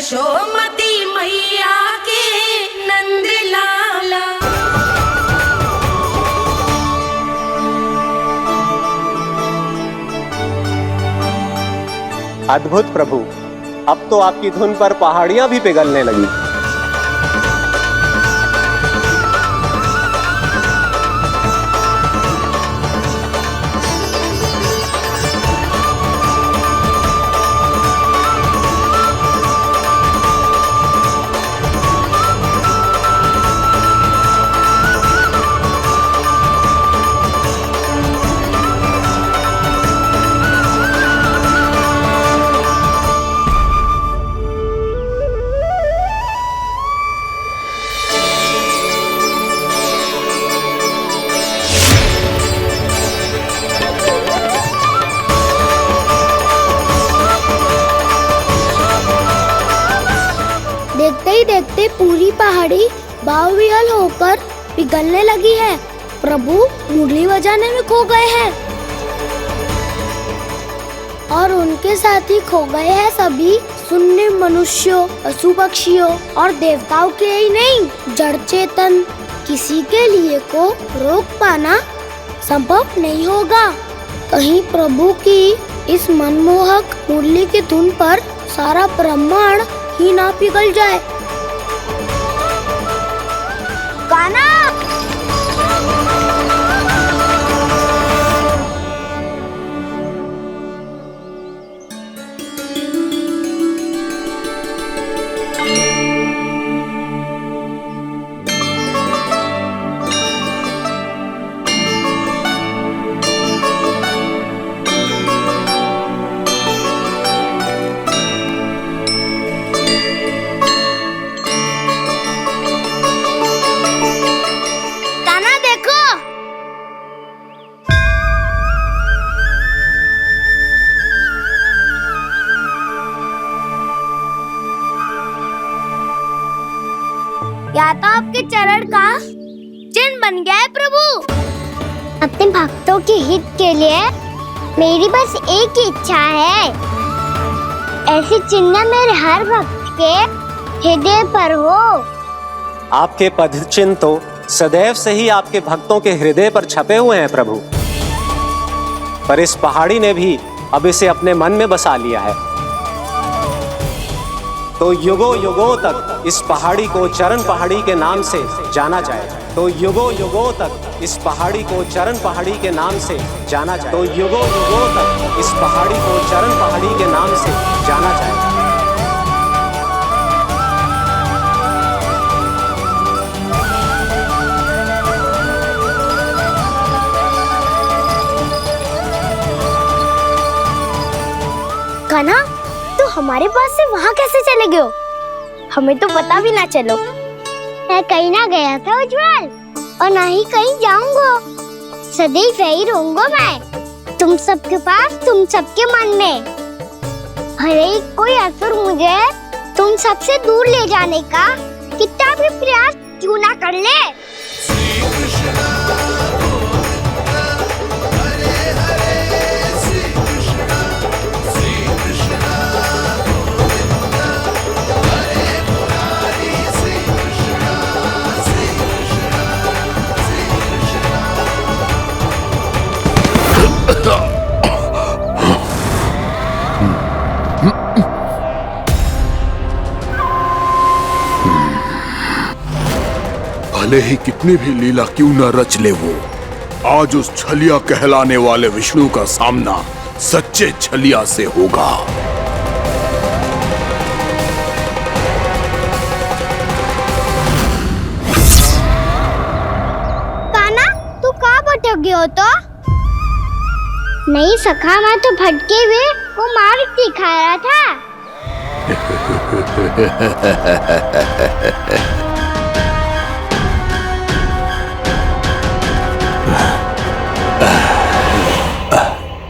यशोमती मैया के नंद लाला। अद्भुत प्रभु, अब तो आपकी धुन पर पहाड़ियां भी पिघलने लगी। देखते ही देखते पूरी पहाड़ी बाहुविहल होकर पिघलने लगी है। प्रभु मुरली बजाने में खो गए हैं और उनके साथ ही खो गए हैं सभी सुनने मनुष्यों, पशु पक्षियों और देवताओं के ही नहीं, जड़ चेतन किसी के लिए को रोक पाना संभव नहीं होगा। कहीं प्रभु की इस मनमोहक मुरली की धुन पर सारा ब्रह्मांड ही ना पिघल जाए। गाना या तो आपके चरण का चिन्ह बन गया है प्रभु। अपने भक्तों के हित के लिए मेरी बस एक ही इच्छा है, ऐसी चिन्ह मेरे हर भक्त के हृदय पर हो। आपके पद चिन्ह तो सदैव से ही आपके भक्तों के हृदय पर छपे हुए हैं प्रभु, पर इस पहाड़ी ने भी अब इसे अपने मन में बसा लिया है। तो युगों युगों तक इस पहाड़ी को चरण पहाड़ी के नाम से जाना जाएगा। तो युगों युगों तक इस पहाड़ी को चरण पहाड़ी के नाम से जाना जाएगा। तो युगों युगों तक इस पहाड़ी को चरण पहाड़ी के नाम से जाना जाएगा। कान्हा, तो हमारे पास से वहाँ कैसे चले गए हो? हमें तो पता भी ना चलो। मैं कहीं ना गया था उज्जवल, और ना ही कहीं जाऊंगा। सदैव यही रहूंगा मैं, तुम सबके पास, तुम सबके मन में। भले ही कोई असुर मुझे तुम सबसे दूर ले जाने का कितना भी प्रयास क्यों ना कर ले। भले ही कितनी भी लीला क्यों न रच ले वो, आज उस छलिया कहलाने वाले विष्णु का सामना सच्चे छलिया से होगा। कान्हा, तू कहाँ भटक गया हो? तो नहीं सखा, मैं तो भटके हुए वो मार्ग दिखा रहा था।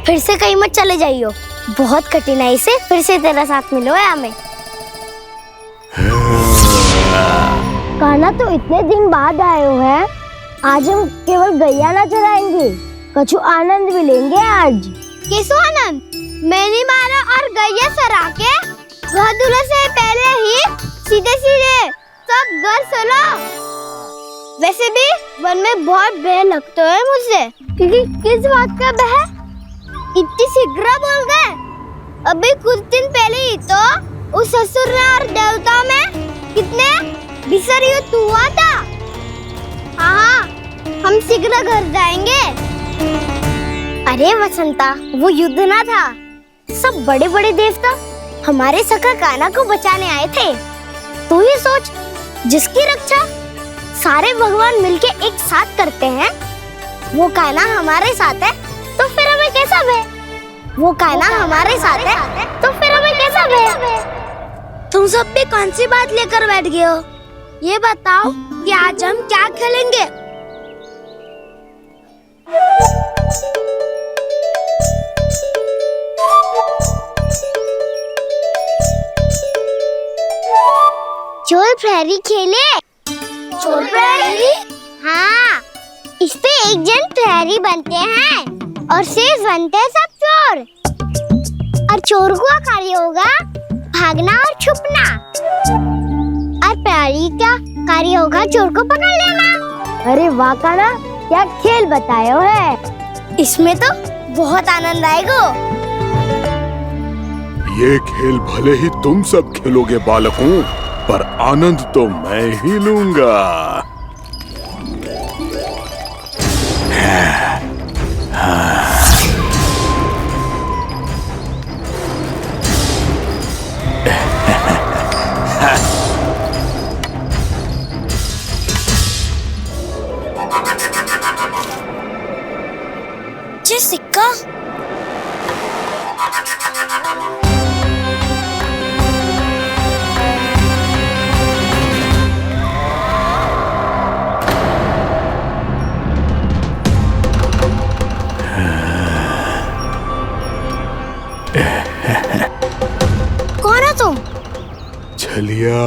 फिर से कहीं मत चले जाइयो, बहुत कठिनाई से फिर से तेरा साथ मिलो है हमें। कान्हा, तो इतने दिन बाद आए हो हैं, आज हम केवल गैया ना चराएंगे, कछु आनंद भी लेंगे आज। किसो आनंद? मैंने मारा और गैया सरा के वह दूल्हे से पहले ही गौर सुनो। वैसे भी वन में बहुत भय लगता है मुझे, क्योंकि किस बात का भय? इतनी शीघ्र बोल गए। अभी कुछ दिन पहले ही तो उस असुर और देवता में कितने भीषण युद्ध हुआ था। हाँ, हम शीघ्र घर जाएंगे। अरे वसंता, वो युद्ध ना था, सब बड़े बड़े देवता हमारे सखा कान्हा को बचाने आए थे। तू ही सोच, जिसकी रक्षा सारे भगवान मिलके एक साथ करते हैं, वो कान्हा हमारे साथ है, तो फिर हमें कैसा भय? वो कान्हा हमारे साथ है, तो फिर हमें कैसा भय? तुम सब भी कौन सी बात लेकर बैठ गए हो? ये बताओ कि आज हम क्या खेलेंगे? चोर प्रहरी खेले। चोर प्रहरी? हाँ, इस पे एक जन प्रहरी बनते हैं और शेष बनते हैं सब चोर। और चोर का कार्य होगा भागना और छुपना, और प्रहरी का कार्य होगा चोर को पकड़ लेना। अरे वाह कान्हा, क्या खेल बताए हो है। इसमें तो बहुत आनंद आएगा। ये खेल भले ही तुम सब खेलोगे बालकों, पर आनंद तो मैं ही लूंगा। सिक्का कौन हो तुम? छलिया,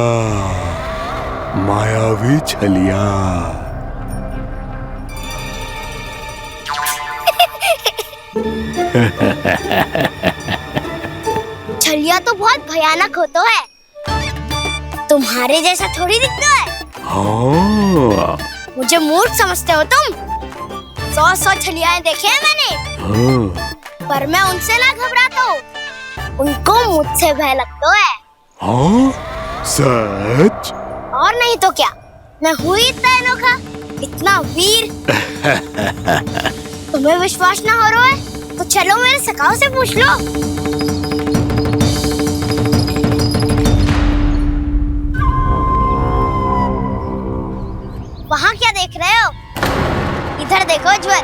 मायावी छलिया। छलिया तो बहुत भयानक होता है, तुम्हारे जैसा थोड़ी दिखता है। हाँ। मुझे मूर्ख समझते हो तुम? 100 छलियाएं देखे हैं मैंने। हाँ। पर मैं उनसे ना घबराता हूँ, उनको मुझसे भय लगता है। हाँ? सच? और नहीं तो क्या, मैं हूँ इतना अनोखा, इतना वीर। तुम्हें विश्वास ना हो रहा है तो चलो मेरे सखाओं से पूछ लो। वहाँ क्या देख रहे हो? इधर देखो उज्जवल।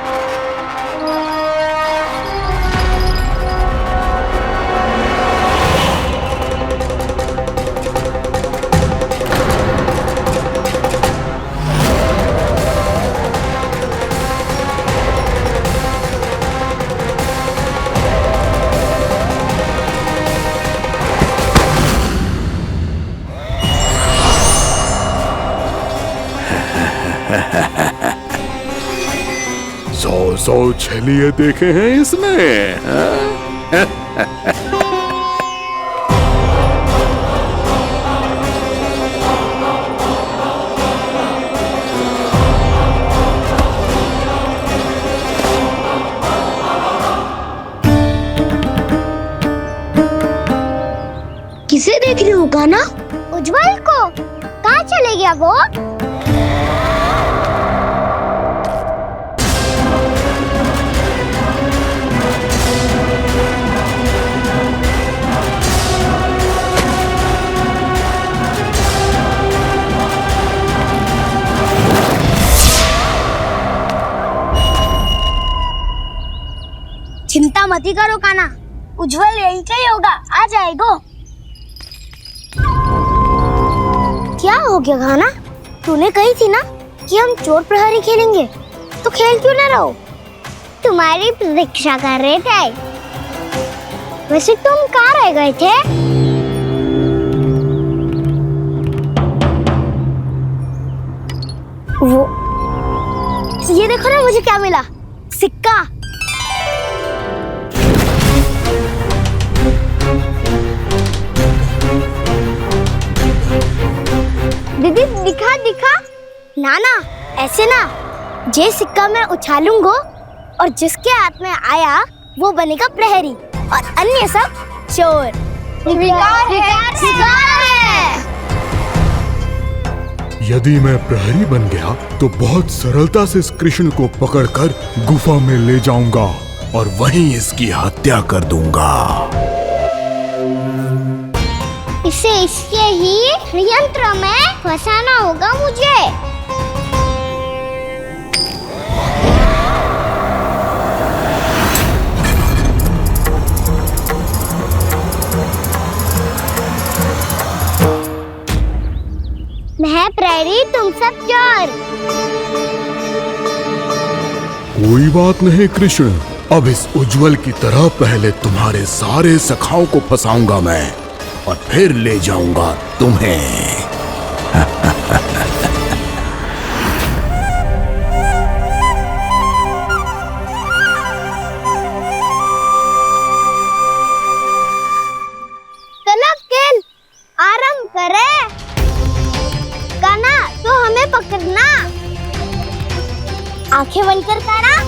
सौ छलिए देखे हैं इसने। किसे देख रही हो कान्हा? उज्जवल को। कहाँ चले गया वो? चिंता मत करो कान्हा, उज्जवल यही का ही होगा, आ जाएगा। क्या हो गया कान्हा? तूने कही थी ना कि हम चोर प्रहरी खेलेंगे, तो खेल क्यों ना रहो? तुम्हारी प्रतीक्षा कर रहे थे। वैसे तुम कहाँ रह गए थे? वो ये देखो ना, मुझे क्या मिला? सिक्का। दीदी दिखा ना ना, ऐसे ना। जे सिक्का मैं उछालूंगा और जिसके हाथ में आया वो बनेगा प्रहरी और अन्य सब चोर। स्वीकार है। यदि मैं प्रहरी बन गया तो बहुत सरलता से इस कृष्ण को पकड़कर गुफा में ले जाऊंगा और वहीं इसकी हत्या कर दूंगा। इसे इसके ही यंत्र में फंसाना होगा मुझे। मैं प्रहरी, तुम सब चोर। कोई बात नहीं कृष्ण, अब इस उज्जवल की तरह पहले तुम्हारे सारे सखाओं को फंसाऊंगा मैं और फिर ले जाऊंगा तुम्हें। चलो खेल आरंभ करें। कान्हा, तो हमें पकड़ना। आंखें बंद कर कान्हा।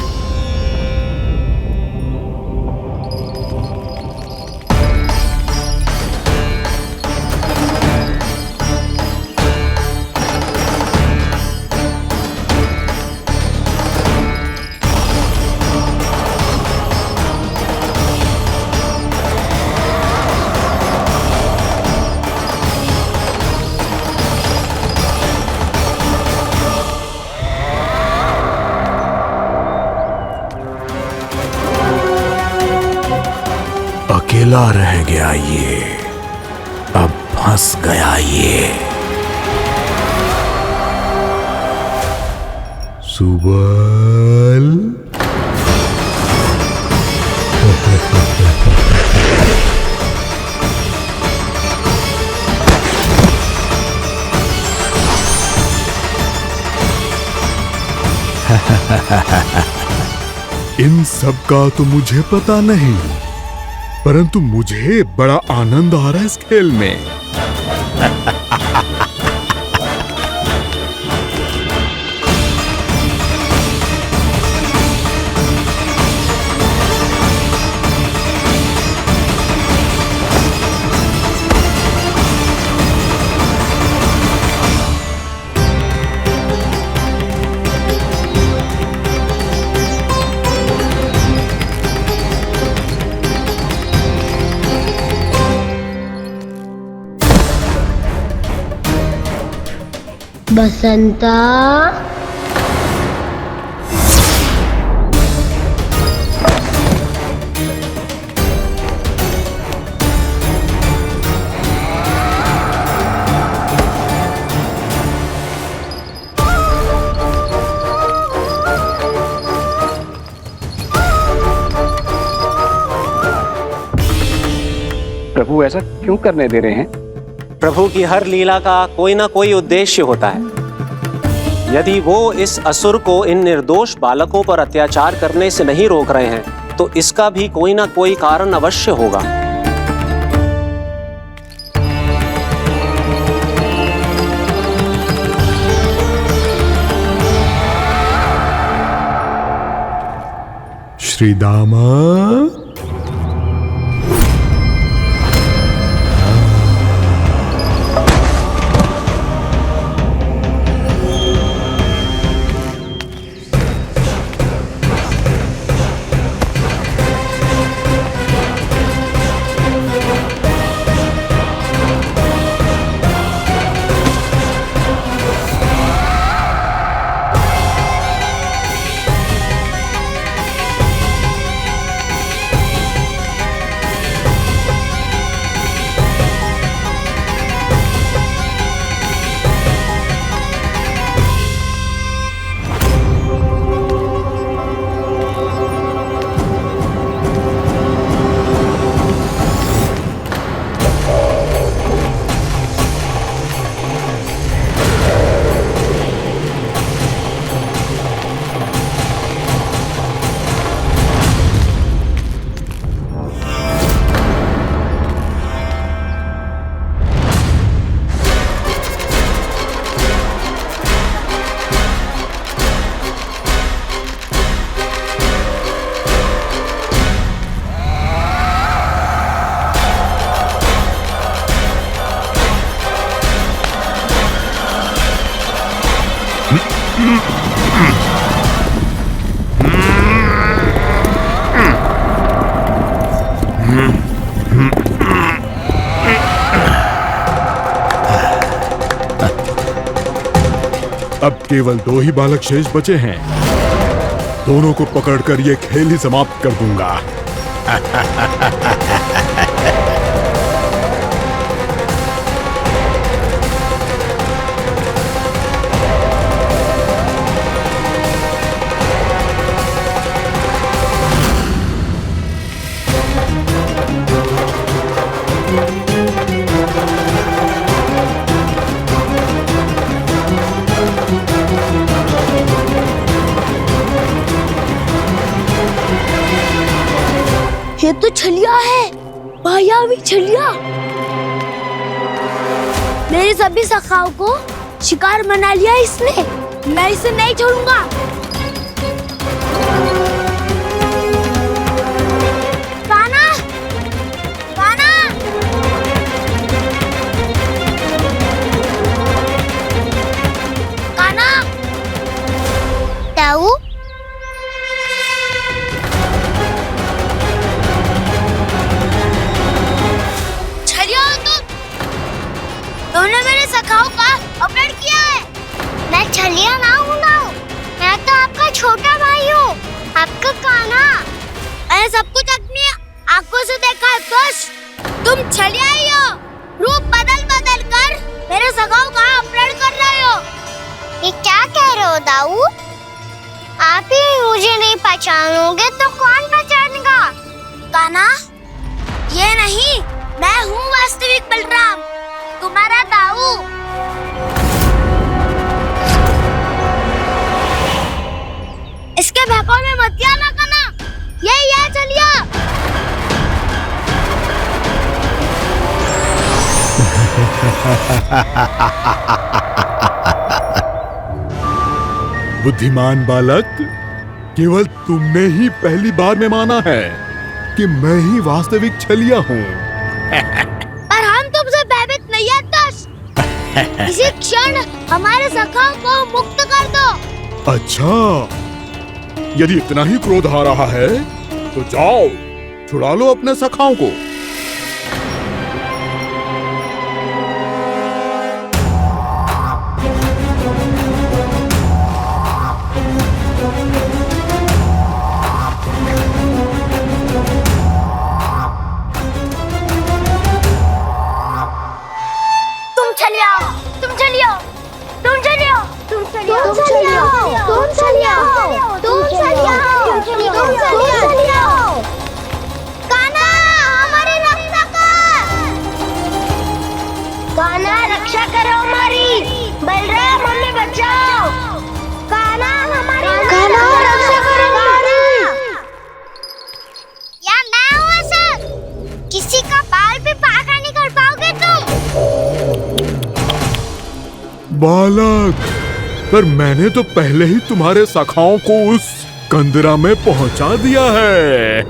अकेला रह गया ये, अब फंस गया ये। सुबल। इन सब का तो मुझे पता नहीं, परंतु मुझे बड़ा आनंद आ रहा है इस खेल में। बसंता, प्रभु ऐसा क्यों करने दे रहे हैं? प्रभु की हर लीला का कोई ना कोई उद्देश्य होता है। यदि वो इस असुर को इन निर्दोष बालकों पर अत्याचार करने से नहीं रोक रहे हैं तो इसका भी कोई ना कोई कारण अवश्य होगा। श्री दामा, अब केवल 2 ही बालक शेष बचे हैं। दोनों को पकड़कर ये खेल ही समाप्त कर दूंगा। ये तो छलिया है, मायावी छलिया। मेरे सभी सखाओं को शिकार बना लिया इसने। मैं इसे नहीं छोड़ूंगा। कान्हा, कान्हा, कान्हा, ताऊ, तुमने मेरे सखाओं का अपहरण किया है। मैं छलिया ना हूँ मैं तो आपका छोटा भाई हूँ, आपका कान्हा। मैंने सब कुछ अपनी आंखों से देखा है। तुम छलिया ही हो। रूप बदल बदल कर मेरे सखाओं का अपहरण कर रहे हो। ये क्या कह रहे हो दाऊ? आप ही मुझे नहीं पहचानोगे तो कौन पहचानेगा? कान्हा, ये नहीं, मैं हूँ वास्तविक बलराम, तुम्हारा दाऊ। इसके भौकाल में मत आना कान्हा, ये चलिए। बुद्धिमान बालक, केवल तुमने ही पहली बार में माना है कि मैं ही वास्तविक छलिया हूँ। पर हम तुमसे भयभीत नहीं है दस। इसी क्षण हमारे सखाओं को मुक्त कर दो। अच्छा, यदि इतना ही क्रोध आ रहा है तो जाओ, छुड़ा लो अपने सखाओं को। रक्षा करो हमारी। बलराम, हमें बचाओ। कान्हा, हमारी रक्षा करो हमारी। या मैं हूँ सर, किसी का बाल भी पाका नहीं कर पाओगे तुम। बालक, पर मैंने तो पहले ही तुम्हारे सखाओं को उस कंदरा में पहुंचा दिया है।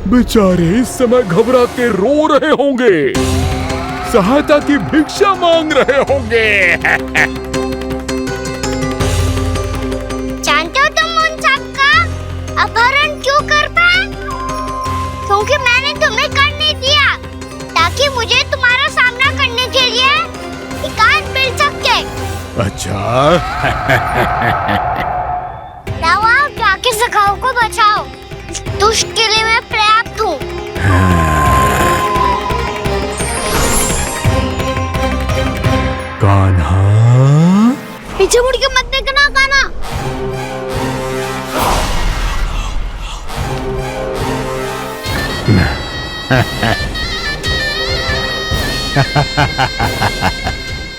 बेचारे इस समय घबरा के रो रहे होंगे, सहायता की भिक्षा मांग रहे होंगे। जानते हो तुम उन सबका अपहरण क्यों कर पाए? क्योंकि मैंने तुम्हें कर नहीं दिया, ताकि मुझे तुम्हारा सामना करने के लिए एकांत मिल सके। अच्छा। जाओ, जाके सखाओं को बचाओ। इस दुष्ट के लिए मैं पर्याप्त हूँ। कान्हा, पीछे मुड़ के मत देखना कान्हा।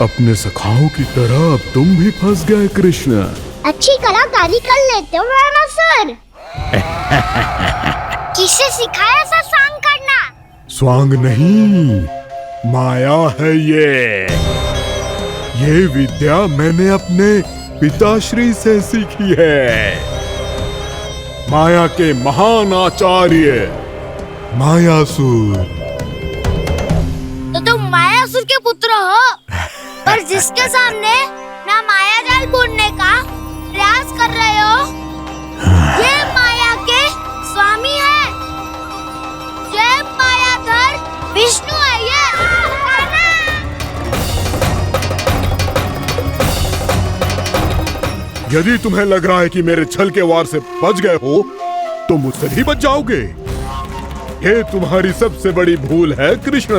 अपने सखाओं की तरह अब तुम भी फंस गए कृष्ण। अच्छी कलाकारी कर लेते हो मेरा सर। किसे सिखाया ऐसा स्वांग करना? स्वांग नहीं, माया है ये विद्या मैंने अपने पिताश्री से सीखी है। माया के महान आचार्य मायासुर। तो तुम मायासुर के पुत्र हो, पर जिसके सामने अपना माया जाल बुनने का प्रयास कर रहे हो? ये माया के स्वामी है, ये मायाधर विष्णु है। ये यदि तुम्हें लग रहा है कि मेरे छल के वार से बच गए हो तो मुझसे भी बच जाओगे। ये तुम्हारी सबसे बड़ी भूल है कृष्ण।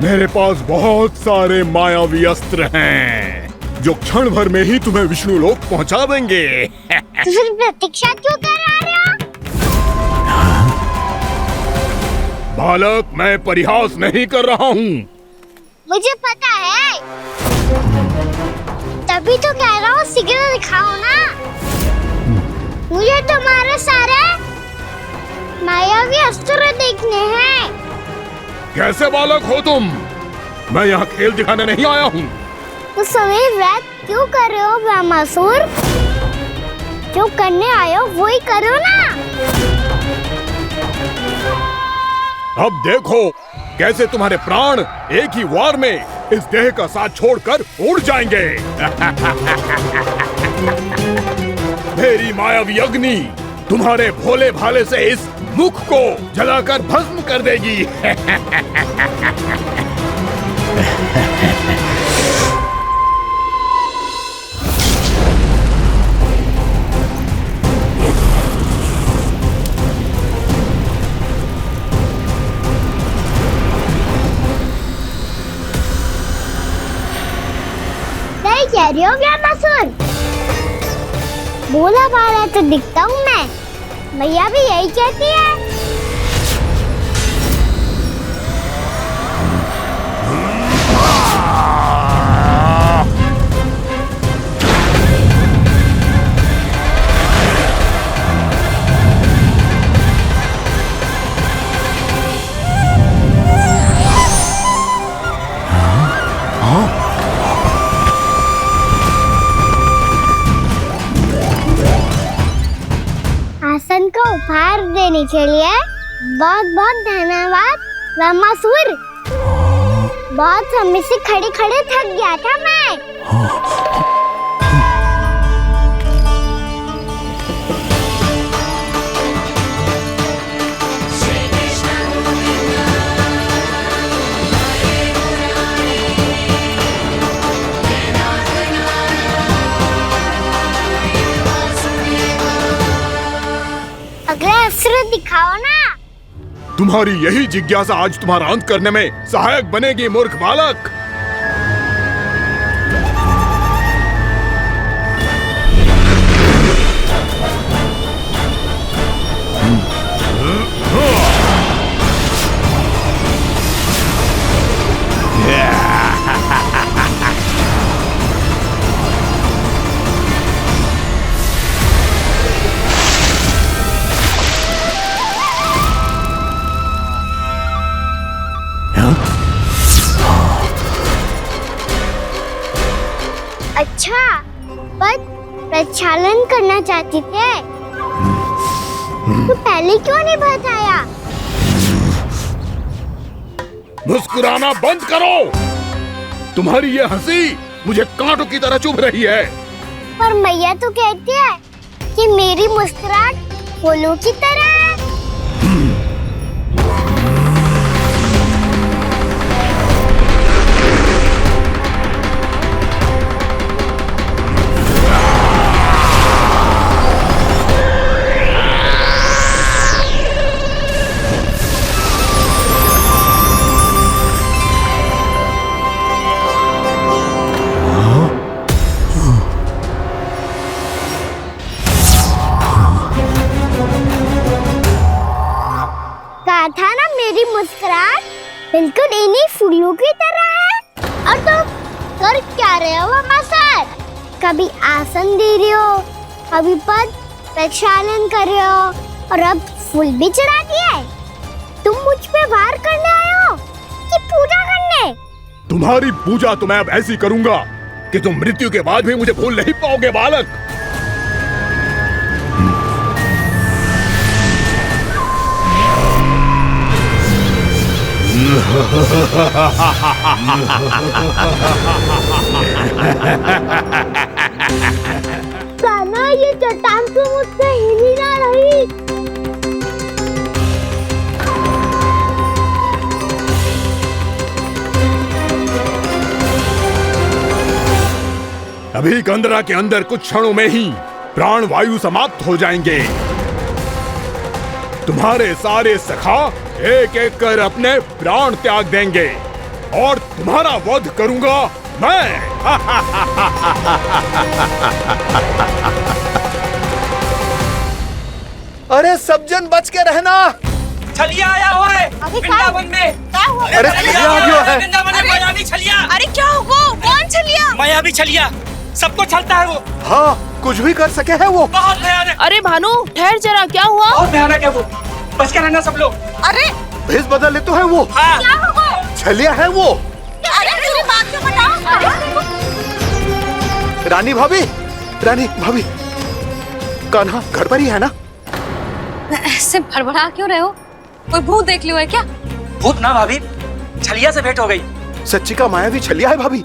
मेरे पास बहुत सारे मायावी अस्त्र हैं जो क्षण भर में ही तुम्हें विष्णु लोक पहुंचा देंगे। तो फिर प्रतीक्षा क्यों कर रहे हो? बालक, मैं परिहास नहीं कर रहा हूँ। मुझे पता है, तभी तो कह रहा हूँ शीघ्र दिखाओ ना। मुझे तुम्हारे सारे मायावी अस्त्र देखने हैं। कैसे बालक हो तुम? मैं यहाँ खेल दिखाने नहीं आया हूँ। तो समय व्यर्थ क्यों कर रहे हो ब्रह्मासुर? जो करने आए हो वो ही करो ना। अब देखो कैसे तुम्हारे प्राण एक ही वार में इस देह का साथ छोड़कर उड़ जाएंगे। मेरी मायावी अग्नि तुम्हारे भोले भाले से इस मुख को जलाकर भस्म कर देगी। नहीं कह रही हो ब्रह्मासुर? भोला भाला तो दिखता हूँ मैं। मैया भी यही कहती है। आसन को उपहार देने के लिए बहुत बहुत धन्यवाद ब्रह्मासुर। बहुत समय से खड़े खड़े थक गया था मैं। अगला अस्त्र दिखाओ ना। तुम्हारी यही जिज्ञासा आज तुम्हारा अंत करने में सहायक बनेगी मूर्ख बालक। अच्छा, पर प्रक्षालन करना चाहते थे तो पहले क्यों नहीं बताया? मुस्कुराना बंद करो। तुम्हारी ये हंसी मुझे कांटों की तरह चुभ रही है। पर मैया तो कहती है कि मेरी मुस्कुराहट फूलों की तरह है। कहा था ना मेरी मुस्कुराहट बिल्कुल इन्हीं फूलों की तरह है। और तुम कर क्या रहे हो मास्टर? कभी आसन दे रहे हो, कभी पद प्रक्षालन कर रहे हो और अब फूल भी चढ़ा दिए। तुम मुझ पे वार करने आए हो कि पूजा करने? तुम्हारी पूजा तो मैं अब ऐसी करूंगा कि तुम मृत्यु के बाद भी मुझे भूल नहीं पाओगे बालक। कान्हा, ये चट्टान तो मुझसे हिली ना रही। अभी कंदरा के अंदर कुछ क्षणों में ही प्राण वायु समाप्त हो जाएंगे। तुम्हारे सारे सखा एक एक कर अपने प्राण त्याग देंगे और तुम्हारा वध करूंगा मैं। अरे सब जन बच के रहना। छलिया आया हुआ है वृंदावन में। अरे छलिया आ गया है। वृंदावन में मायावी छलिया। अरे क्या होगा? कौन छलिया? मायावी छलिया, सबको छलता है वो। हाँ, कुछ भी कर सके है वो। बहुत भयानक। अरे भानु, ठहर जरा, क्या हुआ? बहुत भयानक है वो, बच के रहना सब लोग। अरे भेष बदल ले तो है वो। हाँ। क्या होगा? छलिया है वो। अरे पूरी बात तो बताओ। रानी भाभी, रानी भाभी, कान्हा घर पर ही है ना? ऐसे भड़बड़ा क्यों रहे हो? कोई भूत देख लियो है क्या? भूत ना भाभी, छलिया से भेंट हो गई। सच्ची का मायावी छलिया है भाभी।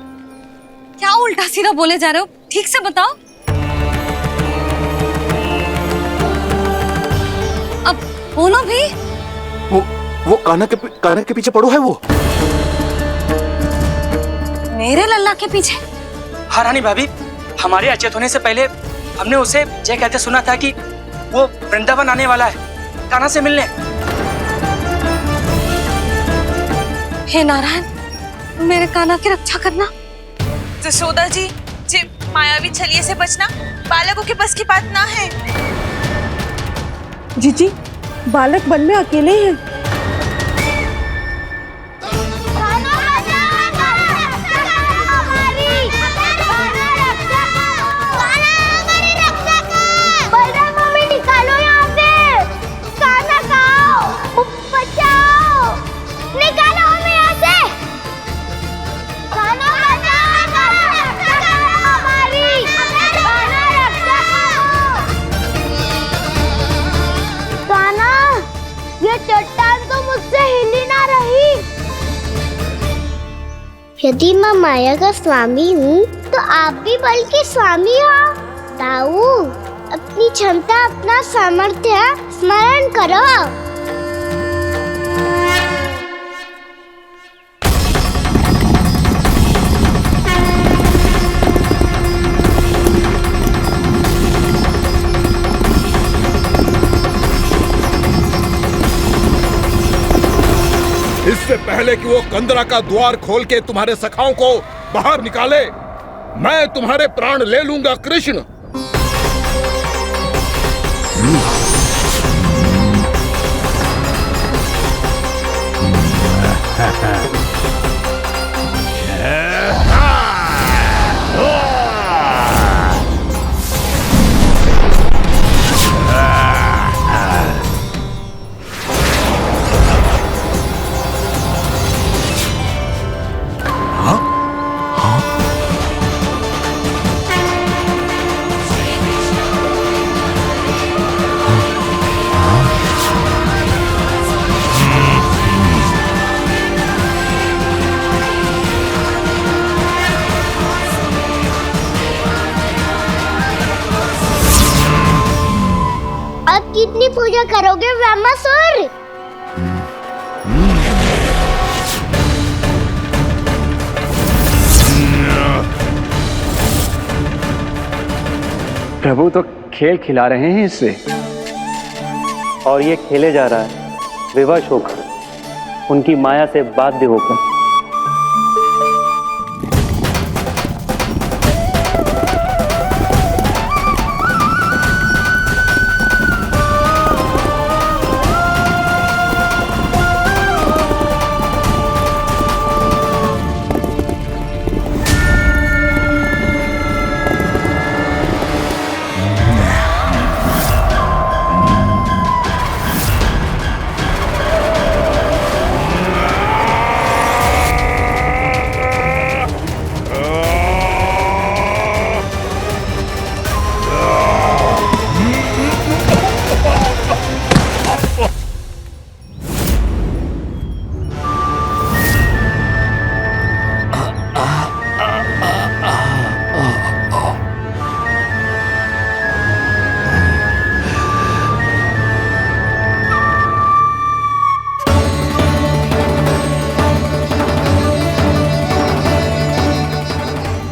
क्या उल्टा सीधा बोले जा रहे हो? ठीक से बताओ। अब बोलो भी। वो कान्हा के पीछे पड़ो है वो। मेरे लल्ला के पीछे? हाँ रानी भाभी, हमारे अचेत होने से पहले हमने उसे ये कहते सुना था कि वो वृंदावन आने वाला है कान्हा से मिलने। हे नारायण, मेरे कान्हा की रक्षा करना। जसोदा जी, मायावी छलिए से बचना बालकों के बस की बात ना है। जीजी, बालक वन में अकेले हैं। चट्टान तो मुझसे हिली ना रही। यदि मैं माया का स्वामी हूँ तो आप भी बल के स्वामी हो। ताऊ, अपनी क्षमता, अपना सामर्थ्य स्मरण करो। इससे पहले कि वो कंदरा का द्वार खोल के तुम्हारे सखाओं को बाहर निकाले, मैं तुम्हारे प्राण ले लूंगा कृष्ण। कितनी पूजा करोगे ब्रह्मासुर? प्रभु तो खेल खिला रहे हैं इससे, और ये खेले जा रहा है विवश होकर, उनकी माया से बाध्य होकर।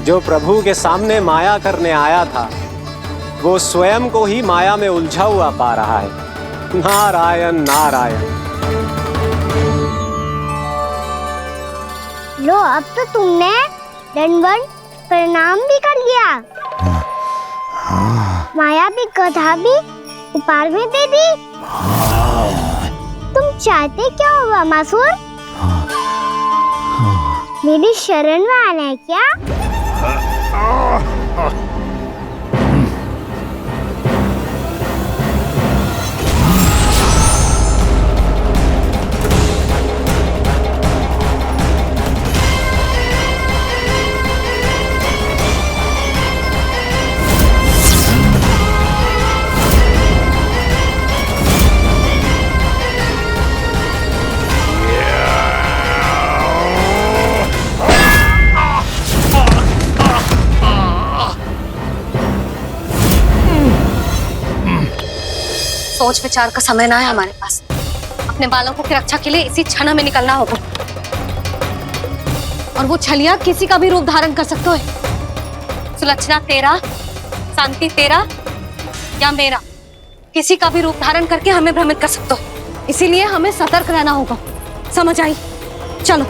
जो प्रभु के सामने माया करने आया था वो स्वयं को ही माया में उलझा हुआ पा रहा है। नारायण नारायण। लो, अब तो तुमने दंडवत प्रणाम भी कर लिया, माया भी गधा भी उपहार में दे दी। तुम चाहते क्या हो वामासुर? मेरी शरण में आना है क्या? सोच विचार का समय ना है हमारे पास। अपने बालकों की रक्षा के लिए इसी क्षण में निकलना होगा। और वो छलिया किसी का भी रूप धारण कर सकते हो। सुलक्षणा तेरा, शांति तेरा या मेरा, किसी का भी रूप धारण करके हमें भ्रमित कर सकते हो। इसीलिए हमें सतर्क रहना होगा। समझ आई? चलो।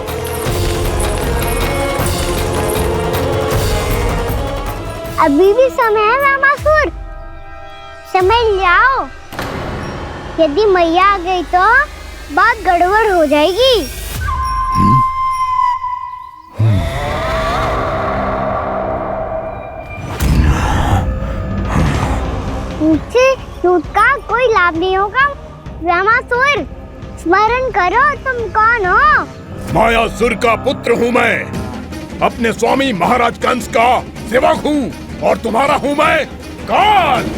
अभी भी समय है वामासुर, समझ जाओ। यदि मैया आ गई तो बात गड़बड़ हो जाएगी। मुझसे झूठ का कोई लाभ नहीं होगा। वामासुर, स्मरण करो तुम कौन हो। मायासुर का पुत्र हूँ मैं, अपने स्वामी महाराज कंस का सेवक हूँ, और तुम्हारा हूँ मैं काल।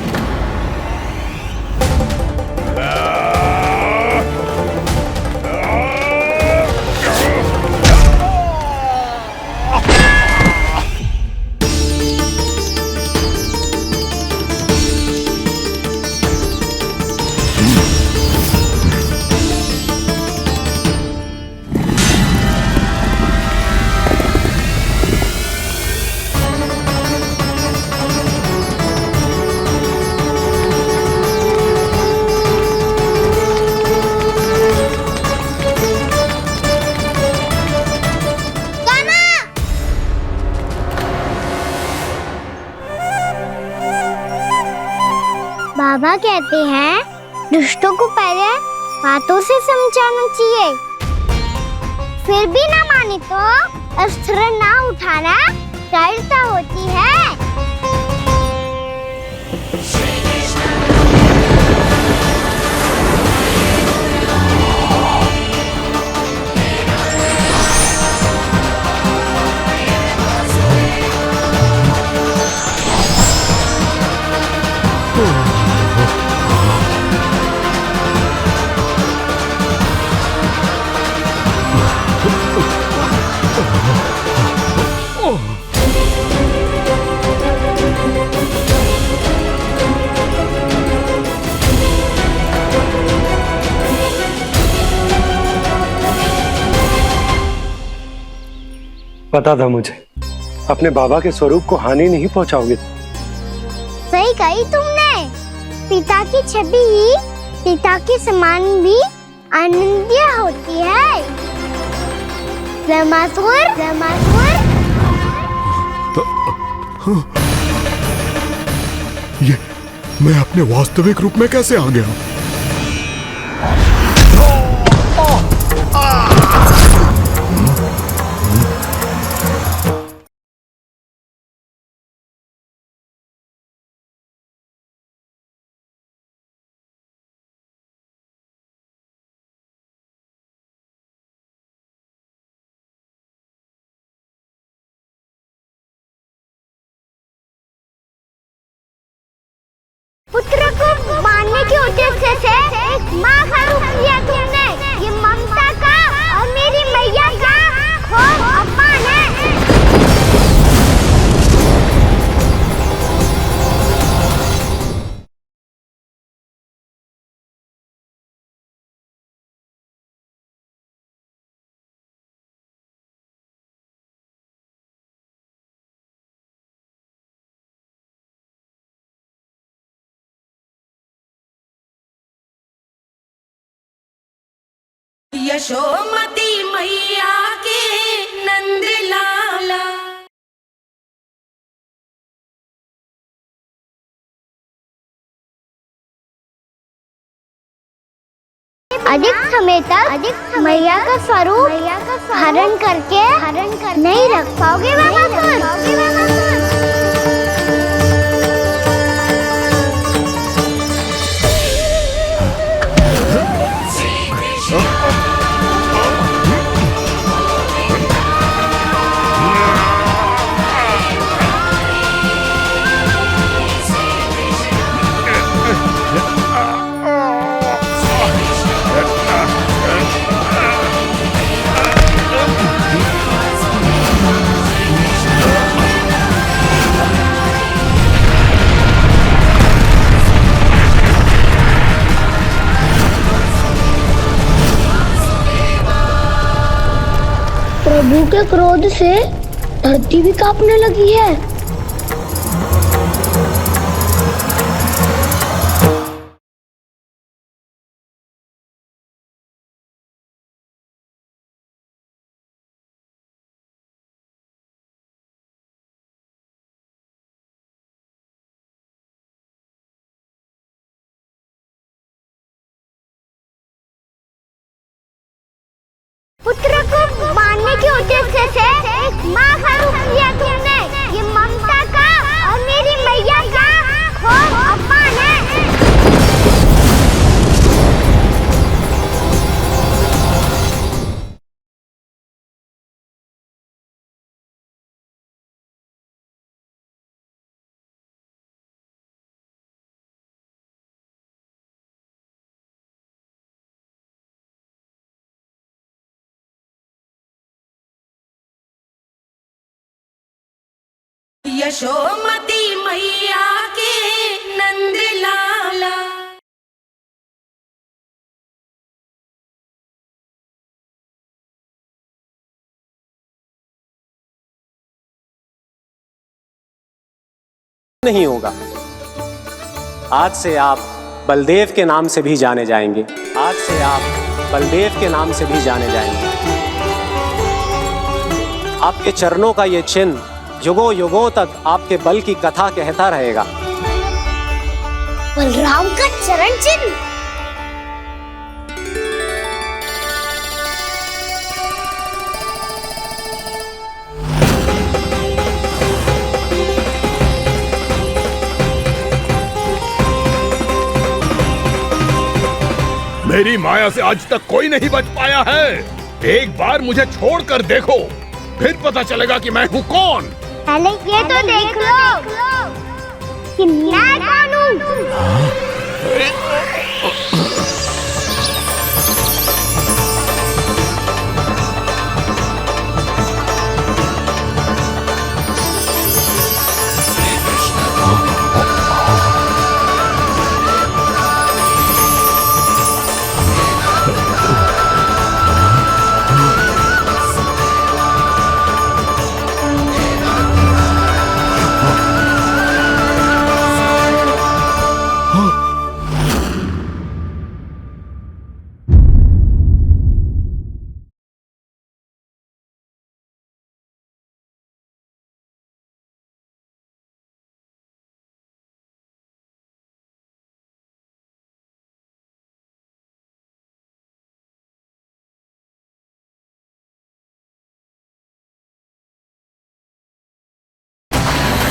बाबा कहते हैं दुष्टों को पहले बातों से समझाना चाहिए, फिर भी ना माने तो अस्त्र ना उठाना सरलता होती है। पता था मुझे, अपने बाबा के स्वरूप को हानि नहीं पहुंचाओगे। सही कही तुमने। पिता की छवि ही पिता के समान भी आनंदीय होती है। वामासुर, वामासुर। ये मैं अपने वास्तविक रूप में कैसे आ गया? पुत्र को मारने के उद्देश्य से एक माँ का रूप लिया तुमने। ये ममता का और मेरी मैया का घोर अपमान है। यशोमती मैया के नंद लाला। अधिक समय तक मैया का स्वरूप हरण करके नहीं रख पाओगे प्रभु के क्रोध से धरती भी कांपने लगी है। पुत्र को मारने के उद्देश्य से एक माँ का रूप लिया तुमने। ये ममता का और मेरी मैया का घोर अपमान है। यशोमती मैया के नंद लाला। नहीं होगा। आज से आप बलदेव के नाम से भी जाने जाएंगे। आज से आप बलदेव के नाम से भी जाने जाएंगे। आपके चरणों का ये चिन्ह युगों युगों तक आपके बल की कथा कहता रहेगा। बलराम का चरण चिन्ह। मेरी माया से आज तक कोई नहीं बच पाया है। एक बार मुझे छोड़कर देखो, फिर पता चलेगा कि मैं हूँ कौन। पहले ये तो देख लो कि मैं कौन हूँ।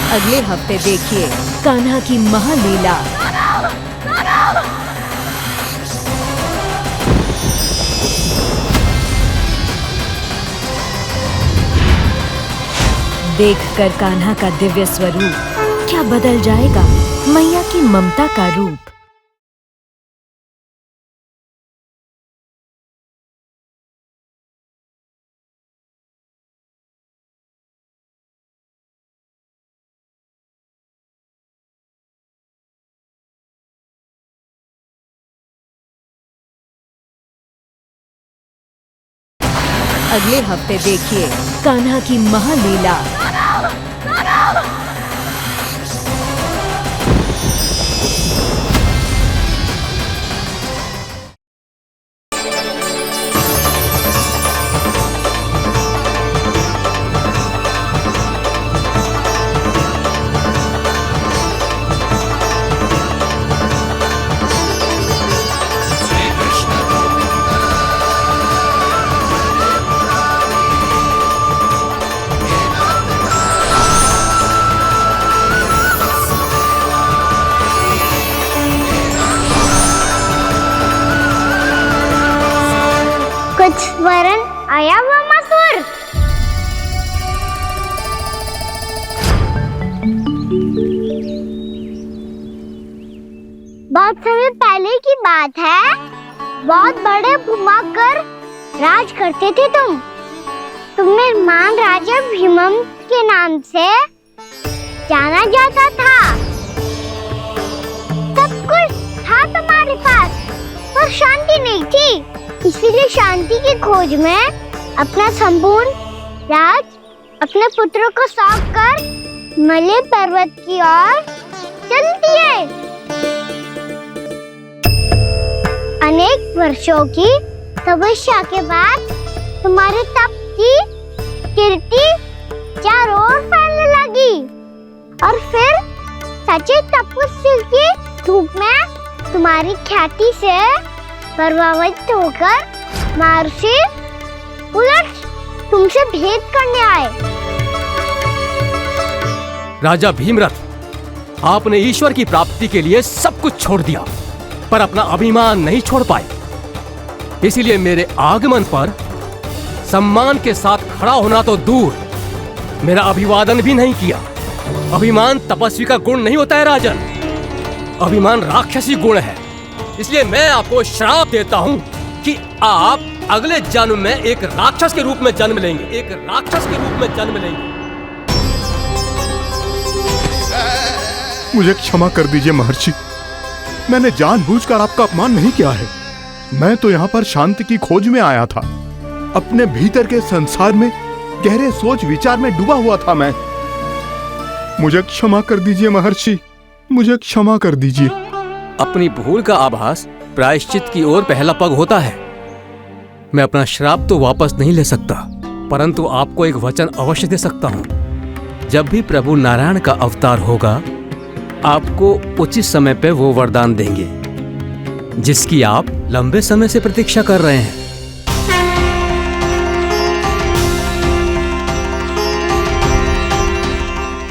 अगले हफ्ते देखिए कान्हा की महालीला। देखकर कान्हा का दिव्य स्वरूप क्या बदल जाएगा मैया की ममता का रूप। अगले हफ्ते देखिए कान्हा की महालीला। बहुत समय पहले की बात है। बहुत बड़े भूमाकर राज करते थे तुम। तुम्हें महान राजा भीमम के नाम से जाना जाता था। सब कुछ था तुम्हारे पास, पर शांति नहीं थी। इसीलिए शांति की खोज में अपना संपूर्ण राज अपने पुत्रों को सौंप कर हिमालय पर्वत की ओर चल दिए। अनेक वर्षों की तपस्या के बाद तुम्हारे तप की कीर्ति चारों ओर फैलने लगी और फिर सच्चे तपस्वी के रूप में तुम्हारी ख्याति से प्रभावित होकर महर्षि उलट तुमसे भेंट करने आए। राजा भीमरथ, आपने ईश्वर की प्राप्ति के लिए सब कुछ छोड़ दिया, पर अपना अभिमान नहीं छोड़ पाए। इसीलिए मेरे आगमन पर सम्मान के साथ खड़ा होना तो दूर, मेरा अभिवादन भी नहीं किया। अभिमान तपस्वी का गुण नहीं होता है राजन, अभिमान राक्षसी गुण है। इसलिए मैं आपको श्राप देता हूँ कि आप अगले जन्म में एक राक्षस के रूप में जन्म लेंगे, एक राक्षस के रूप में जन्म लेंगे। मुझे क्षमा कर दीजिए महर्षि, मैंने जानबूझकर आपका अपमान नहीं किया है। मैं तो यहाँ पर शांति की खोज में आया था। अपने भीतर के संसार में गहरे सोच विचार में डूबा हुआ था मैं। मुझे क्षमा कर दीजिए महर्षि, मुझे क्षमा कर दीजिए। अपनी भूल का आभास प्रायश्चित की ओर पहला पग होता है। मैं अपना श्राप तो वापस नहीं ले सकता, परंतु आपको एक वचन अवश्य दे सकता हूँ। जब भी प्रभु नारायण का अवतार होगा, आपको उचित समय पे वो वरदान देंगे जिसकी आप लंबे समय से प्रतीक्षा कर रहे हैं।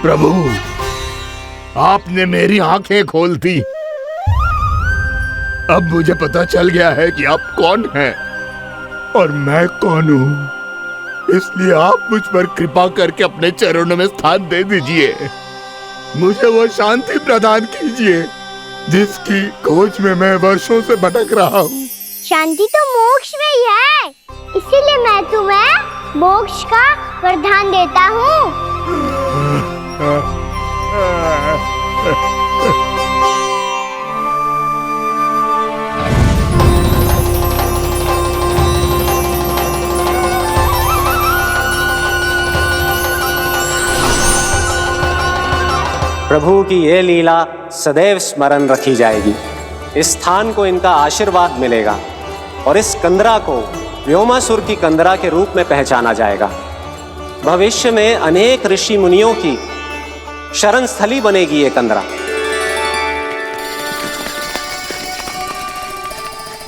प्रभु, आपने मेरी आंखें खोल दी। अब मुझे पता चल गया है कि आप कौन हैं और मैं कौन हूँ। इसलिए आप मुझ पर कृपा करके अपने चरणों में स्थान दे दीजिए। मुझे वो शांति प्रदान कीजिए जिसकी खोज में मैं वर्षों से भटक रहा हूँ। शांति तो मोक्ष में ही है, इसीलिए मैं तुम्हें मोक्ष का वरदान देता हूँ। प्रभु की ये लीला सदैव स्मरण रखी जाएगी। इस स्थान को इनका आशीर्वाद मिलेगा और इस कंदरा को व्योमासुर की कंदरा के रूप में पहचाना जाएगा। भविष्य में अनेक ऋषि मुनियों की शरण स्थली बनेगी ये कंदरा।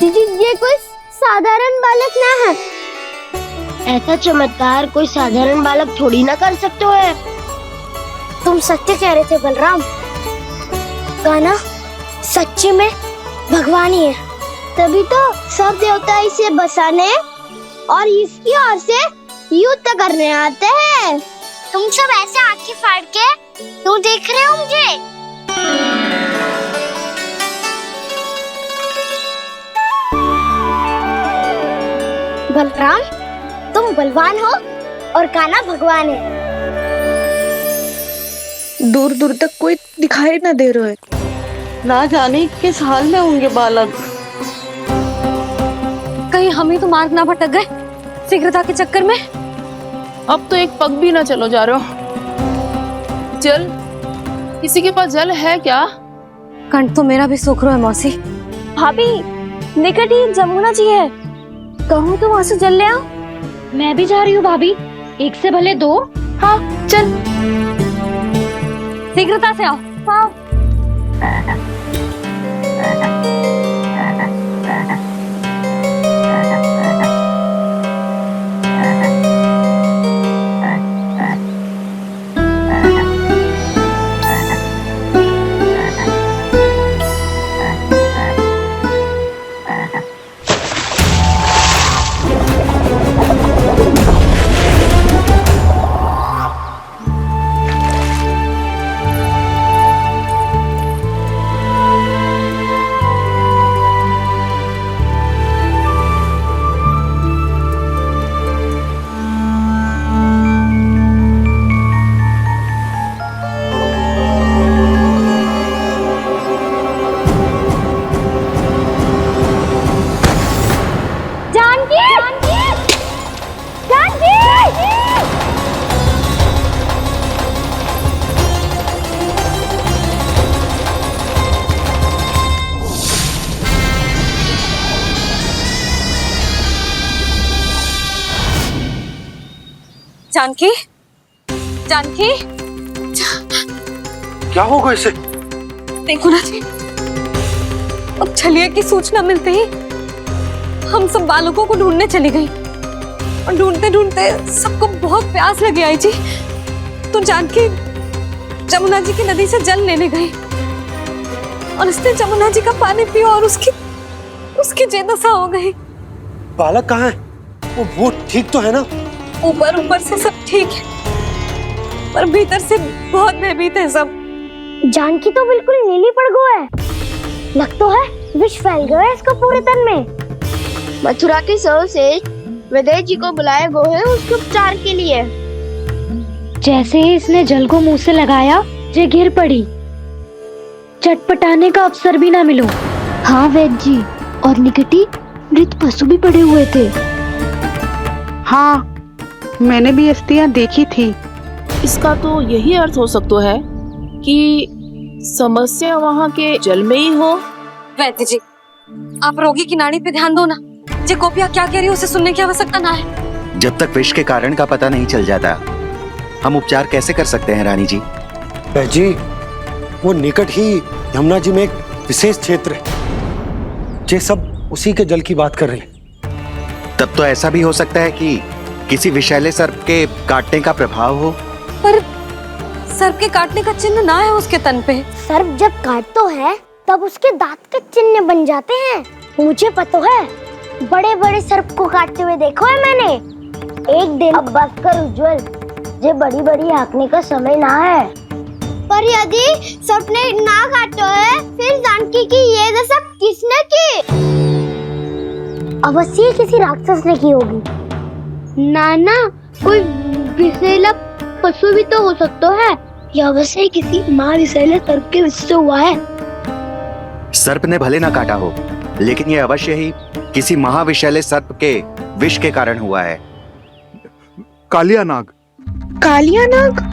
दीदी, ये कोई साधारण बालक ना है। ऐसा चमत्कार कोई साधारण बालक थोड़ी ना कर सकते हो। तुम सत्य कह रहे थे बलराम, कान्हा सच्ची में भगवान ही है। तभी तो सब देवता इसे बसाने और इसकी ओर से युद्ध करने आते हैं। तुम सब ऐसे आंखें फाड़ के क्यों देख रहे हो मुझे? बलराम, तुम बलवान हो और कान्हा भगवान है। दूर दूर तक कोई दिखाई ना दे रहा है, ना जाने किस हाल में होंगे बालक। कहीं हम ही तो मार्ग ना भटक गए शीघ्रता के चक्कर में। अब तो एक पग भी ना चलो जा रहे हो। जल, किसी के पास जल है क्या? कंठ तो मेरा भी सूख रहा है मौसी। भाभी, निकट ही जमुना जी है, कहूँ तो वहाँ से जल ले आओ। मैं भी जा रही हूँ भाभी, एक से भले दो। हाँ चल, शीघ्रता से आओ। हाँ। जानकी, जानकी, क्या होगा इसे? देखो ना जी, अब छलिया की सूचना मिलते ही हम सब बालकों को ढूंढने चली गई और ढूंढते ढूंढते सबको बहुत प्यास लगी आई जी। तो जानकी जमुना जी की नदी से जल लेने गई और उसने जमुना जी का पानी पिया और उसकी जेदशा हो गई। बालक कहाँ है? वो ठीक तो है ना? ऊपर से सब ठीक है पर भीतर से बहुत भयभीत है सब। जानकी तो बिल्कुल नीली पड़ गया है, लग तो है विष फैल गया है इसका पूरे तन में। मथुरा के सर्वश्रेष्ठ विदेह जी को बुलाए गए हैं उसके उपचार के लिए। जैसे ही इसने जल को मुंह से लगाया, जे गिर पड़ी। चटपटाने का अवसर भी ना मिलो। हाँ वैद्य जी, और निकटी मृत पशु भी पड़े हुए थे। हाँ, मैंने भी अस्थियां देखी थी। इसका तो यही अर्थ हो सकता है कि समस्या वहाँ के जल में ही हो। वैद्य जी, आप रोगी की नाड़ी पे ध्यान दो ना। जे गोपिया क्या कह रही है उसे सुनने की आवश्यकता ना है। जब तक विष के कारण का पता नहीं चल जाता, हम उपचार कैसे कर सकते हैं रानी जी? जी, वो निकट ही यमुना जी में एक विशेष क्षेत्र है। ये सब उसी के जल की बात कर रहे हैं। तब तो ऐसा भी हो सकता है कि किसी विषैले सर्प के काटने का प्रभाव हो। पर सर्प के काटने का चिन्ह ना है उसके तन पे। सर्प जब काटता है तब उसके दांत के चिन्ह बन जाते हैं। मुझे पता है, बड़े बड़े सर्प को काटते हुए देखो है मैंने। एक दिन अब बस कर उज्जवल, ये बड़ी बड़ी हाँकने का समय ना है। पर यदि सर्प ने ना काटा है, फिर जानकी की ये दशा किसने की? अवश्य किसी राक्षस ने की होगी। नाना, कोई विषैला पशु भी तो हो सकता है। यह अवश्य किसी महाविषैले सर्प के विष से हुआ है। सर्प ने भले ना काटा हो, लेकिन यह अवश्य ही किसी महाविषैले सर्प के विष के कारण हुआ है। कालिया नाग। कालिया नाग?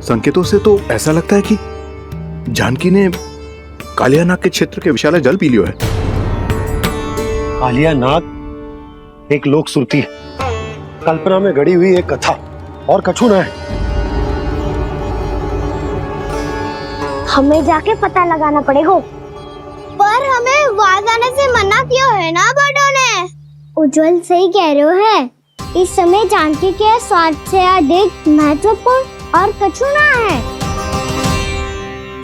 संकेतों से तो ऐसा लगता है कि जानकी ने कालिया नाग के क्षेत्र के विशाल जल पी लियो है। कालिया नाग एक लोक श्रुति है, कल्पना में गढ़ी हुई एक कथा, और कछु ना है। हमें जाके पता लगाना पड़ेगा। पर हमें वहां जाने से मना किया है ना बड़ों ने। उज्जवल सही कह रहे हो है। इस समय जानकी के स्वार्थ से अधिक महत्वपूर्ण और कछु ना है।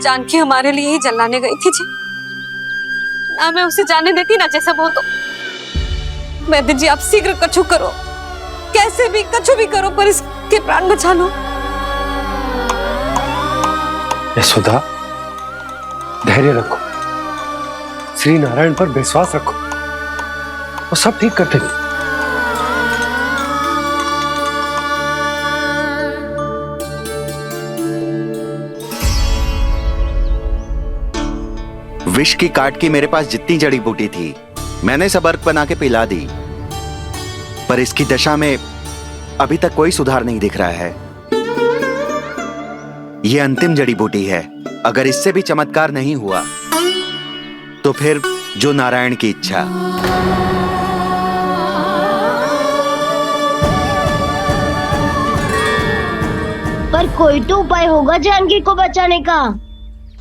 जानकी हमारे लिए ही जलाने गई थी जी, ना मैं उसे जाने देती ना जैसा वो तो। वैद्य जी, आप शीघ्र कछु करो, कैसे भी कछु भी करो, पर इसके प्राण बचा लो। यशोदा, धैर्य रखो, श्री नारायण पर विश्वास रखो, वो सब ठीक कर देंगे। विष की काट की मेरे पास जितनी जड़ी बूटी थी, मैंने सब अर्क बना के पिला दी, पर इसकी दशा में अभी तक कोई सुधार नहीं दिख रहा है। यह अंतिम जड़ी बूटी है। अगर इससे भी चमत्कार नहीं हुआ तो फिर जो नारायण की इच्छा। पर कोई तो उपाय होगा जानकी को बचाने का।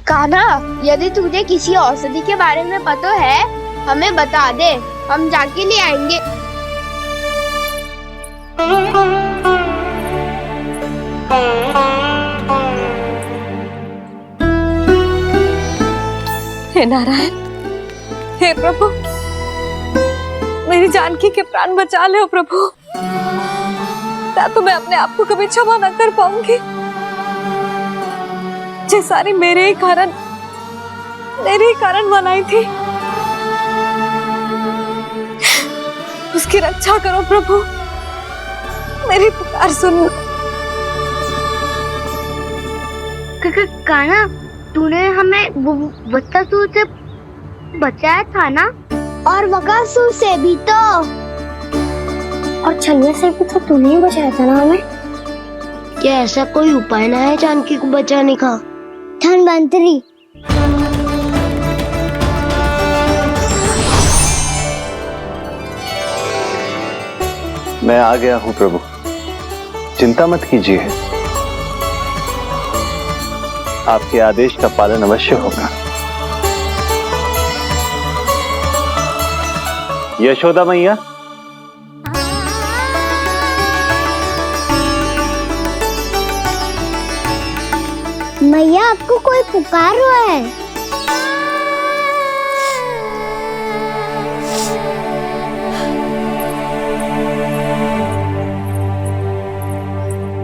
कान्हा, यदि तुझे किसी औषधि के बारे में पता है, हमें बता दे, हम जाके ले आएंगे। हे नारायण, हे प्रभु, मेरी जानकी के प्राण बचा ले प्रभु। या तो मैं अपने आप को कभी क्षमा न कर पाऊंगी। ये सारी मेरे ही कारण बनाई थी। उसकी रक्षा करो प्रभु, मेरी पुकार सुनो। कान्हा, तूने हमें वत्सासुर से बचाया था ना? और बकासुर से भी तो। और छलिया से भी तो तूने ही बचाया था ना हमें? क्या ऐसा कोई उपाय ना है जानकी को बचाने का? धनवंतरी, मैं आ गया हूं प्रभु, चिंता मत कीजिए, आपके आदेश का पालन अवश्य होगा। यशोदा मैया, मैया आपको कोई पुकार रहा है।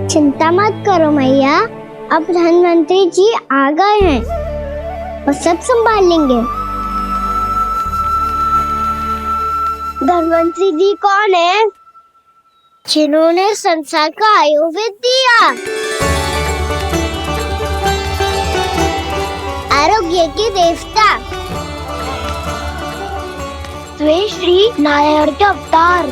चिंता मत करो मैया, अब धनवंतरी जी आ गए हैं और सब संभाल लेंगे। धनवंतरी जी कौन है? जिन्होंने संसार का आयुर्वेद दिया, आरोग्य के देवता, वे श्री नारायण के अवतार।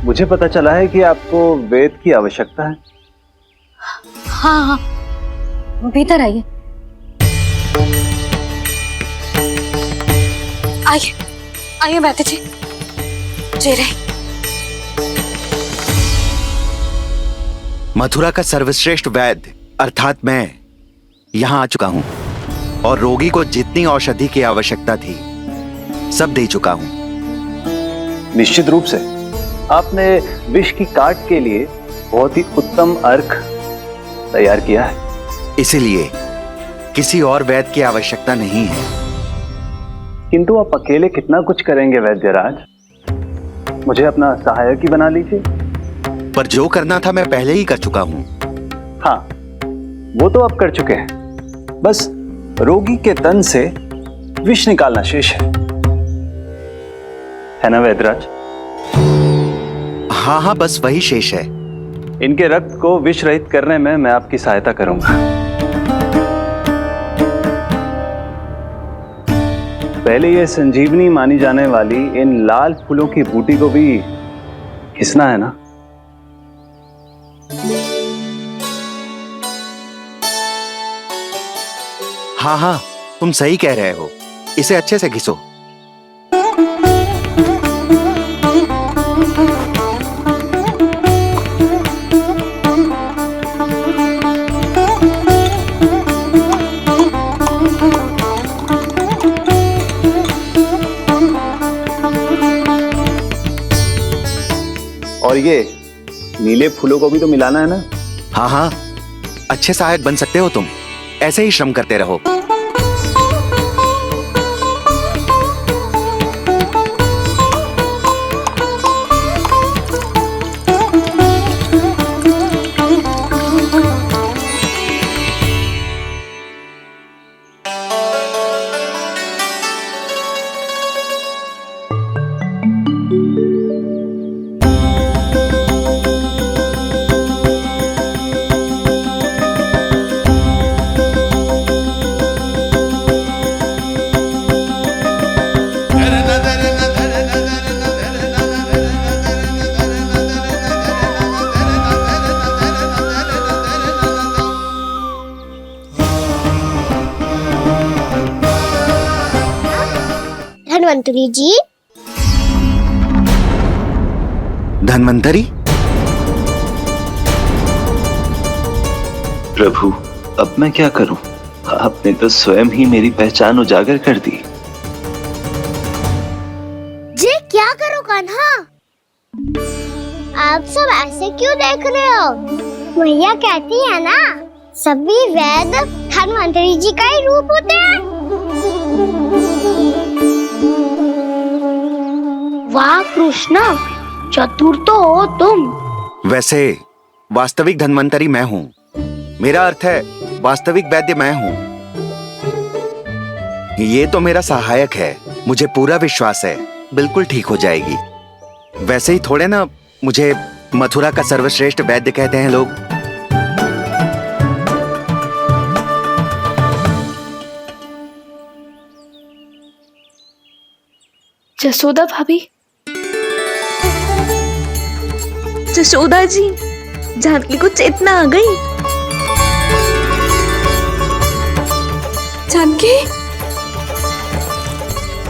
मुझे पता चला है कि आपको वेद की आवश्यकता है। हाँ हाँ, भीतर आइए। आइए आइए बैठे जी। जी रहे। मथुरा का सर्वश्रेष्ठ वैद्य अर्थात मैं यहाँ आ चुका हूँ और रोगी को जितनी औषधि की आवश्यकता थी सब दे चुका हूँ। निश्चित रूप से आपने विष की काट के लिए बहुत ही उत्तम अर्क तैयार किया है, इसीलिए किसी और वैद्य की आवश्यकता नहीं है। किंतु आप अकेले कितना कुछ करेंगे वैद्यराज, मुझे अपना सहायक ही बना लीजिए। पर जो करना था मैं पहले ही कर चुका हूँ। हाँ, वो तो आप कर चुके हैं, बस रोगी के तन से विष निकालना शेष है ना वैद्यराज? हाँ हाँ, बस वही शेष है। इनके रक्त को विष रहित करने में मैं आपकी सहायता करूंगा। पहले ये संजीवनी मानी जाने वाली इन लाल फूलों की बूटी को भी घिसना है ना? हाँ हाँ, तुम सही कह रहे हो, इसे अच्छे से घिसो। और ये नीले फूलों को भी तो मिलाना है ना? हाँ हाँ, अच्छे सहायक बन सकते हो तुम, ऐसे ही श्रम करते रहो। धनवंतरी जी। धनवंतरी? प्रभु, अब मैं क्या करूं? आपने तो स्वयं ही मेरी पहचान उजागर कर दी। जी क्या करो कान्हा? आप सब ऐसे क्यों देख रहे हो? मैया कहती है ना, सभी वैद्य धनवंतरी जी का ही रूप होते हैं। वाह कृष्णा, चतुर तो हो तुम। वैसे वास्तविक धन्वंतरी मैं हूँ, मेरा अर्थ है वास्तविक वैद्य मैं हूँ। ये तो मेरा सहायक है, मुझे पूरा विश्वास है बिल्कुल ठीक हो जाएगी। वैसे ही थोड़े ना मुझे मथुरा का सर्वश्रेष्ठ वैद्य कहते हैं लोग। जसोदा भाभी। जशोदा जी, जानकी को चेतना आ गई। जानकी,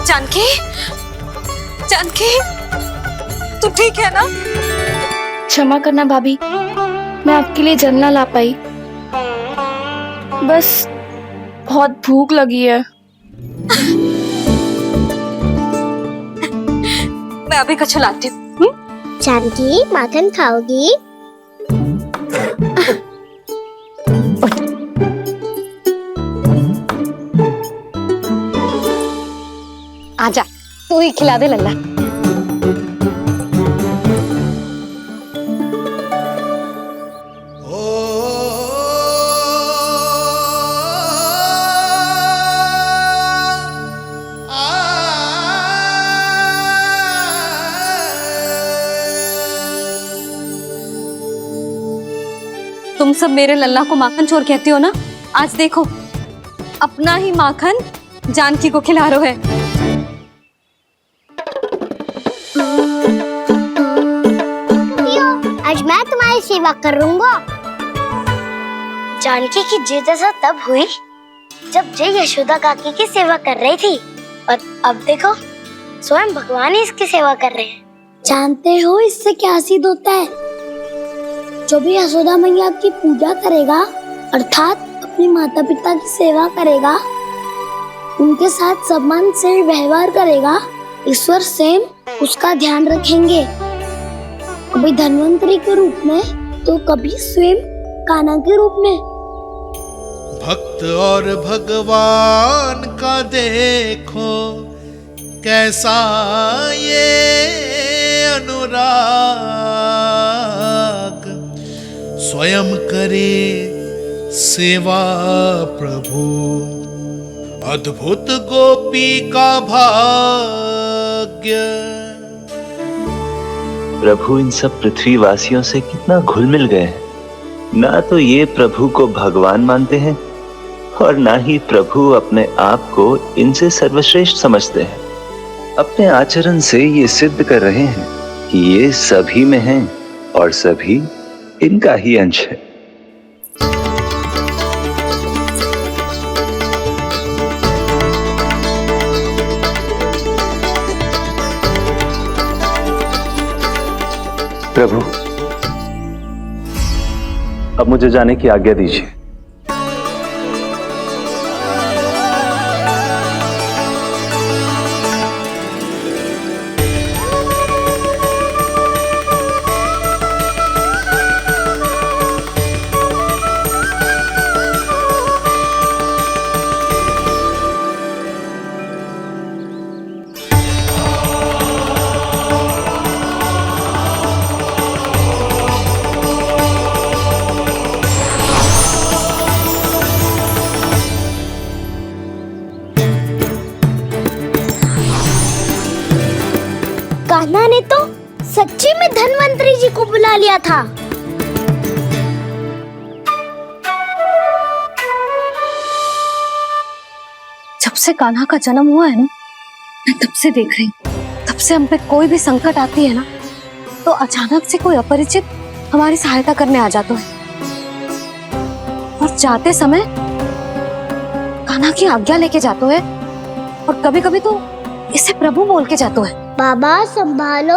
जानकी, जानकी, तू ठीक है ना? क्षमा करना भाभी, मैं आपके लिए जल ना ला पाई। बस बहुत भूख लगी है। मैं अभी कुछ लाती हूँ। जानकी, माखन खाओगी? आजा, तू ही खिला दे लल्ला। तुम सब मेरे लल्ला को माखन चोर कहती हो ना? आज देखो, अपना ही माखन जानकी को खिला रहे है। आज मैं तुम्हारी सेवा करूंगा। जानकी की जिज्ञासा तब हुई जब जय यशोदा काकी की सेवा कर रही थी, और अब देखो स्वयं भगवान ही इसकी सेवा कर रहे हैं। जानते हो इससे क्या सिद्ध होता है? जो भी यशोदा मैया की पूजा करेगा, अर्थात अपने माता पिता की सेवा करेगा, उनके साथ सम्मान से व्यवहार करेगा, ईश्वर स्वयं उसका ध्यान रखेंगे। कभी धन्वंतरी के रूप में तो कभी स्वयं कान्हा के रूप में। भक्त और भगवान का देखो कैसा ये अनुराग, स्वयं करे सेवा प्रभु, अद्भुत गोपी का भाग्य। प्रभु इन सब पृथ्वीवासियों से कितना घुल मिल गए हैं। ना तो ये प्रभु को भगवान मानते हैं और ना ही प्रभु अपने आप को इनसे सर्वश्रेष्ठ समझते हैं। अपने आचरण से ये सिद्ध कर रहे हैं कि ये सभी में हैं और सभी इनका ही अंश है। प्रभु, अब मुझे जाने की आज्ञा दीजिए। कान्हा ने तो सच्ची में धन्वंतरी जी को बुला लिया था। जब से कान्हा का जन्म हुआ है ना, मैं तब से देख रही हूँ, तब से हम पे कोई भी संकट आती है ना, तो अचानक से कोई अपरिचित हमारी सहायता करने आ जाता है। और जाते समय कान्हा की आज्ञा लेके जाते है, और कभी कभी तो इसे प्रभु बोल के जाते है। बाबा संभालो,